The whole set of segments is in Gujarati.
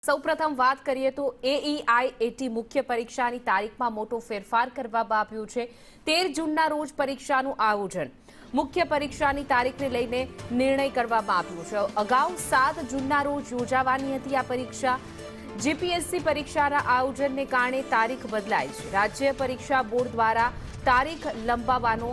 સૌપ્રથમ વાત કરીએ તો AEIAT મુખ્ય પરીક્ષાની તારીખમાં મોટો ફેરફાર કરવામાં આવ્યો છે। 13 જૂનના રોજ પરીક્ષાનું આયોજન મુખ્ય પરીક્ષાની તારીખને લઈને નિર્ણય કરવામાં આવ્યો છે। અગાઉ 7 જૂનના રોજ યોજાવાની હતી આ પરીક્ષા। જીપીએસસી પરીક્ષાના આયોજનને કારણે તારીખ બદલાઈ છે। રાજ્ય પરીક્ષા બોર્ડ દ્વારા તારીખ લંબાવવાનો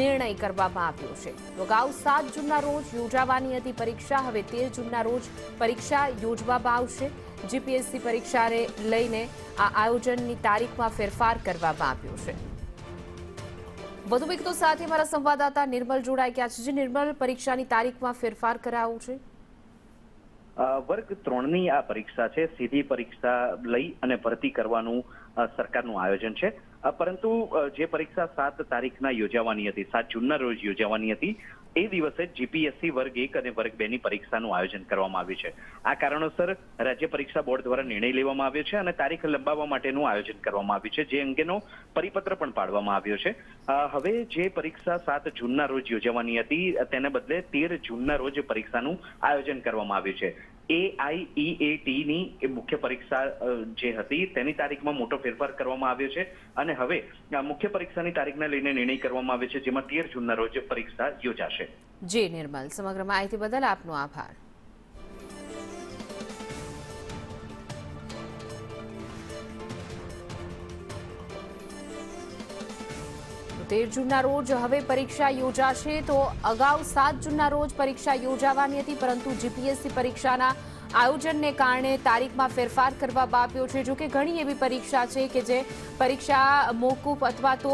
નિર્ણય કરવામાં આવ્યો છે। અગાઉ 7 જૂનના રોજ યોજાવાની હતી પરીક્ષા, હવે 13 જૂનના રોજ પરીક્ષા યોજવામાં આવશે। જીપીએસસી પરીક્ષાને લઈને આ આયોજનની તારીખમાં ફેરફાર કરવામાં આવ્યો છે। વધુ વિગતો સાથે અમારા સંવાદદાતા નિર્મલ જોડાઈ ગયા છે। નિર્મલ, પરીક્ષાની તારીખમાં ફેરફાર કરાયો છે। વર્ગ 3ની આ પરીક્ષા છે, સીધી પરીક્ષા લઈ અને ભરતી કરવાનું સરકારનું આયોજન છે। પરંતુ જે પરીક્ષા 7 તારીખના યોજાવાની હતી, 7 જૂનના રોજ યોજાવાની હતી, એ દિવસે જીપીએસસી વર્ગ 1 અને વર્ગ 2ની પરીક્ષાનું આયોજન કરવામાં આવ્યું છે। આ કારણોસર રાજ્ય પરીક્ષા બોર્ડ દ્વારા નિર્ણય લેવામાં આવ્યો છે અને તારીખ લંબાવવા માટેનું આયોજન કરવામાં આવ્યું છે, જે અંગેનો પરિપત્ર પણ પાડવામાં આવ્યો છે। હવે જે પરીક્ષા 7 જૂનના રોજ યોજાવાની હતી તેને બદલે 13 જૂનના રોજ પરીક્ષાનું આયોજન કરવામાં આવ્યું છે। AIEATની મુખ્ય પરીક્ષા જે હતી તેની તારીખમાં મોટો ફેરફાર કરવામાં આવ્યો છે અને હવે મુખ્ય પરીક્ષાની તારીખને લઈને નિર્ણય કરવામાં આવ્યો છે, જેમાં 13 જૂનના રોજ પરીક્ષા યોજાશે। જી નિર્મલ, સમગ્ર માહિતી બદલ આપનો આભાર। 13 જૂનના રોજ હવે પરીક્ષા યોજાશે। તો અગાઉ 7 જૂનના રોજ પરીક્ષા યોજાવાની હતી, પરંતુ જીપીએસસી પરીક્ષાના આયોજનને કારણે તારીખમાં ફેરફાર કરવામાં આવ્યો છે। જો કે ઘણી એવી પરીક્ષા છે કે જે પરીક્ષા મોકૂફ અથવા તો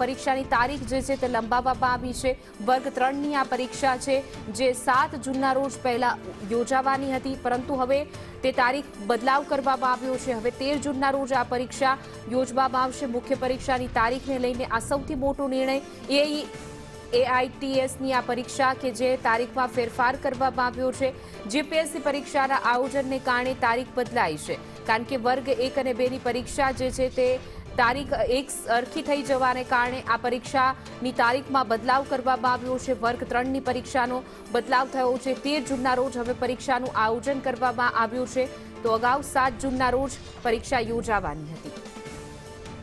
પરીક્ષાની તારીખ જે છે તે લંબાવવામાં આવી છે। વર્ગ 3ની આ પરીક્ષા છે જે 7 જૂનના રોજ પહેલા યોજાવાની હતી, પરંતુ હવે તે તારીખ બદલાવ કરવામાં આવ્યો છે। હવે 13 જૂનના રોજ આ પરીક્ષા યોજવામાં આવશે। મુખ્ય પરીક્ષાની તારીખને લઈને આ સૌથી મોટો નિર્ણય AITSની આ પરીક્ષા કે જે તારીખમાં ફેરફાર કરવામાં આવ્યો છે। જીપીએસસી પરીક્ષાના આયોજનને કારણે તારીખ બદલાઈ છે, કારણ કે વર્ગ 1 અને 2ની પરીક્ષા જે છે તે તારીખ એક સરખી થઈ જવાને કારણે આ પરીક્ષાની તારીખમાં બદલાવ કરવામાં આવ્યો છે। વર્ગ 3ની પરીક્ષાનો બદલાવ થયો છે। 13 જૂનના રોજ હવે પરીક્ષાનું આયોજન કરવામાં આવ્યું છે। તો અગાઉ 7 જૂનના રોજ પરીક્ષા યોજાવાની હતી।